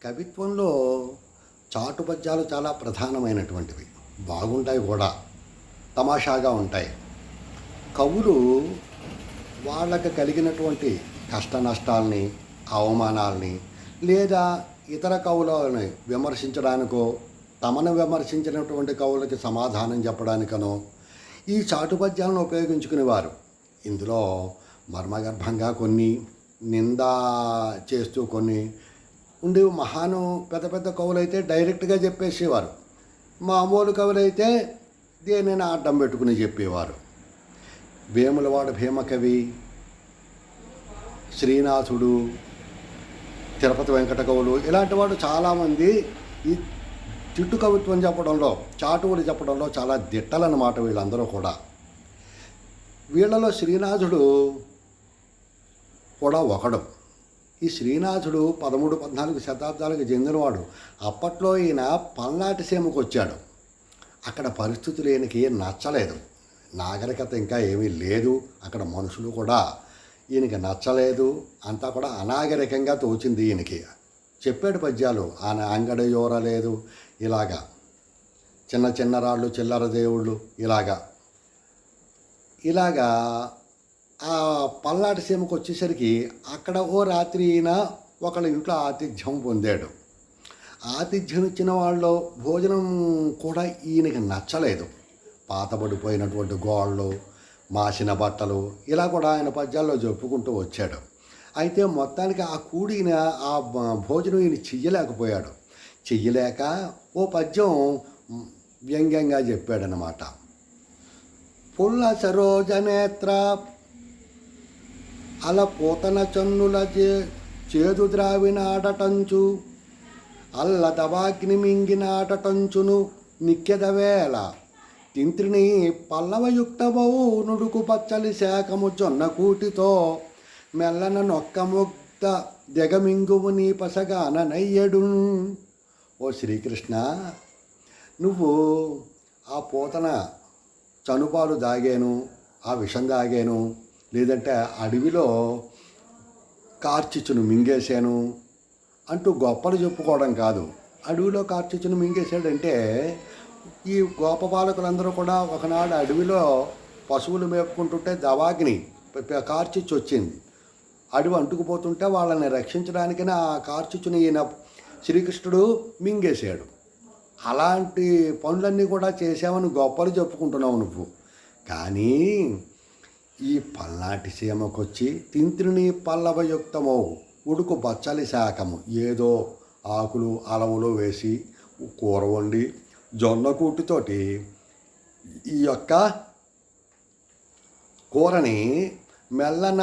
కవిత్వంలో చాటు పద్యాలు చాలా ప్రధానమైనటువంటివి. బాగుంటాయి కూడా, తమాషాగా ఉంటాయి. కవులు వాళ్ళకి కలిగినటువంటి కష్ట నష్టాల్ని, అవమానాల్ని, లేదా ఇతర కవులని విమర్శించడానికో, తమను విమర్శించినటువంటి కవులకి సమాధానం చెప్పడానికనో ఈ చాటు పద్యాలను ఉపయోగించుకునేవారు. ఇందులో మర్మగర్భంగా కొన్ని, నింద చేస్తూ కొన్ని ఉండేవి. పెద్ద పెద్ద కవులైతే డైరెక్ట్గా చెప్పేసేవారు. మామూలు కవులైతే దేనిని అడ్డం పెట్టుకుని చెప్పేవారు. వేములవాడ భీమకవి, శ్రీనాథుడు, తిరుపతి వెంకట కవులు ఇలాంటి వాడు చాలామంది ఈ చిట్టు కవిత్వం చెప్పడంలో, చాటువులు చెప్పడంలో చాలా దిట్టలన్నమాట వీళ్ళందరూ కూడా. వీళ్ళలో శ్రీనాథుడు కూడా ఒకడు. ఈ శ్రీనాథుడు 13-14 శతాబ్దాలకు చెందినవాడు. అప్పట్లో ఈయన పల్నాటి సీమకు వచ్చాడు. అక్కడ పరిస్థితులు ఈయనకి నచ్చలేదు. నాగరికత ఇంకా ఏమీ లేదు, అక్కడ మనుషులు కూడా ఈయనకి నచ్చలేదు. అంతా కూడా అనాగరికంగా తోచింది ఈయనకి. చెప్పాడు పద్యాలు, ఆయన అంగడయోర లేదు, ఇలాగా చిన్న చిన్న రాళ్ళు చిల్లర దేవుళ్ళు, ఇలాగా ఆ పల్నాటి సీమకు వచ్చేసరికి అక్కడ ఓ రాత్రి ఈయన ఒకళ్ళ ఇంట్లో ఆతిథ్యం పొందాడు. ఆతిథ్యం ఇచ్చిన వాళ్ళు భోజనం కూడా ఈయనకి నచ్చలేదు. పాతబడిపోయినటువంటి గోళ్ళు, మాసిన బట్టలు, ఇలా కూడా ఆయన పద్యాల్లో చెప్పుకుంటూ వచ్చాడు. అయితే మొత్తానికి ఆ కూడిన ఆ భోజనం ఈయన చెయ్యలేకపోయాడు. చెయ్యలేక ఓ పద్యం వ్యంగ్యంగా చెప్పాడనమాట. పుల్ల సరోజనేత్ర అల పూతన చన్నుల చేదు ద్రావినాడటంచు అల్ల దవాగ్ని మింగినాడటంచును నిక్కెదవేళ తింత్రిని పల్లవయుక్తమౌ నుడుకు పచ్చలి శాఖము జొన్న కూటితో మెల్లన నొక్క ముగ్ధ దెగమింగువు నీ పసగాన నయ్యడు. ఓ శ్రీకృష్ణ, నువ్వు ఆ పూతన చనుపాలు దాగాను, ఆ విషం దాగాను, లేదంటే అడవిలో కార్చిచ్చును మింగేశాను అంటూ గొప్పలు చెప్పుకోవడం కాదు. అడవిలో కార్చిచ్చును మింగేశాడంటే ఈ గోపపాలకులందరూ కూడా ఒకనాడు అడవిలో పశువులు మేపుకుంటుంటే దవాగ్ని కార్చిచ్చు వచ్చింది. అడవి అంటుకుపోతుంటే వాళ్ళని రక్షించడానికని ఆ కార్చిచ్చుని ఈయన శ్రీకృష్ణుడు మింగేశాడు. అలాంటి పనులన్నీ కూడా చేసావని గొప్పలు చెప్పుకుంటున్నావు నువ్వు. కానీ ఈ పల్నాటి సీమకొచ్చి తింత్రిని పల్లవయుక్తమో ఉడుకు బచ్చలి శాఖము, ఏదో ఆకులు అలవులు వేసి కూర వండి జొన్న కూటితోటి ఈ యొక్క కూరని మెల్లన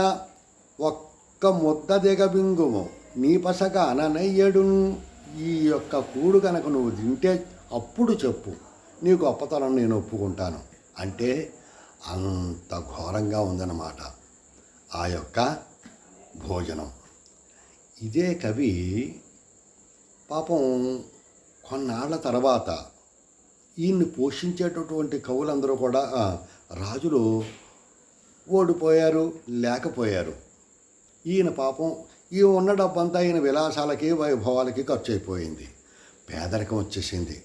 ఒక్క ముద్ద దిగబింగుము నీ పసగాన నయ్యడు. ఈ యొక్క కూడు కనుక నువ్వు తింటే అప్పుడు చెప్పు, నీ గొప్పతనం నేను ఒప్పుకుంటాను అంటే అంత ఘోరంగా ఉందన్నమాట ఆ యొక్క భోజనం. ఇదే కవి పాపం కొన్నాళ్ల తర్వాత ఈయన్ని పోషించేటటువంటి కవులందరూ కూడా రాజులు ఓడిపోయారు, లేకపోయారు. ఈయన పాపం ఈ ఉన్న డబ్బంతా ఈయన విలాసాలకి వైభవాలకి ఖర్చు అయిపోయింది. పేదరికం వచ్చేసింది.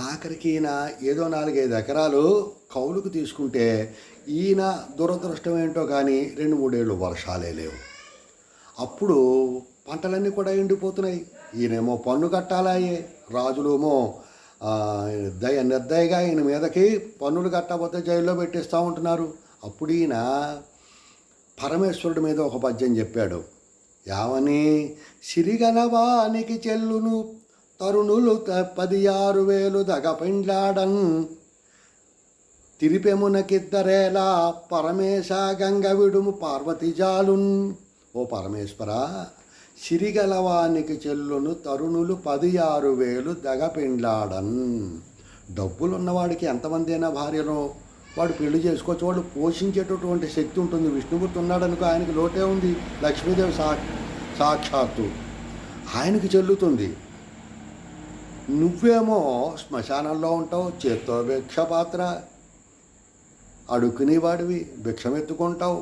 ఆఖరికి ఈయన ఏదో 4-5 ఎకరాలు కౌలుకు తీసుకుంటే ఈయన దురదృష్టం ఏంటో కానీ 2-3 ఏళ్ళు వర్షాలే లేవు. అప్పుడు పంటలన్నీ కూడా ఎండిపోతున్నాయి. ఈయనేమో పన్ను కట్టాలయ్యే, రాజులేమో నిర్దయగా ఈయన మీదకి పన్నులు కట్టకపోతే జైల్లో పెట్టేస్తూ ఉంటున్నారు. అప్పుడు ఈయన పరమేశ్వరుడి మీద ఒక పద్యం చెప్పాడు. యావని సిరిగనవానికి చెల్లును తరుణులు 16,000 దగ పెండ్లాడన్ తిరిపెమునకిద్దరేలా పరమేశ గంగ విడుము పార్వతిజాలున్. ఓ పరమేశ్వర, సిరిగలవానికి చెల్లును తరుణులు 16,000 దగ పెండ్లాడన్. డబ్బులున్నవాడికి ఎంతమంది అయినా భార్యను వాడు పెళ్లి చేసుకోవచ్చు. వాడు పోషించేటటువంటి శక్తి ఉంటుంది. విష్ణుమూర్తి ఉన్నాడనుకో, ఆయనకి లోటే ఉంది. లక్ష్మీదేవి సాక్షాత్తు ఆయనకి చెల్లుతుంది. నువ్వేమో శ్మశానంలో ఉంటావు, చేత్తో భిక్ష పాత్ర అడుక్కునేవాడివి, భిక్షమెత్తుకుంటావు.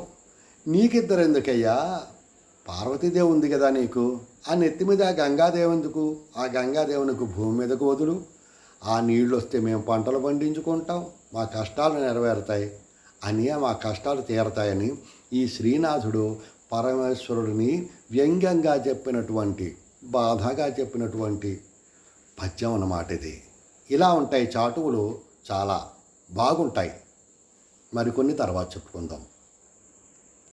నీకిద్దరు ఎందుకయ్యా? పార్వతీదేవి ఉంది కదా నీకు, ఆ నెత్తి మీద ఆ గంగాదేవి ఎందుకు, ఆ గంగాదేవునికి భూమి మీదకు వదులు, ఆ నీళ్ళు వస్తే మేము పంటలు పండించుకుంటాం, మా కష్టాలు నెరవేరుతాయి అని, మా కష్టాలు తీరతాయని ఈ శ్రీనాథుడు పరమేశ్వరుడిని వ్యంగ్యంగా చెప్పినటువంటి, బాధగా చెప్పినటువంటి పద్యం అన్నమాట ఇది. ఇలా ఉంటాయి చాటువులు, చాలా బాగుంటాయి. మరికొన్ని తర్వాత చెప్పుకుందాం.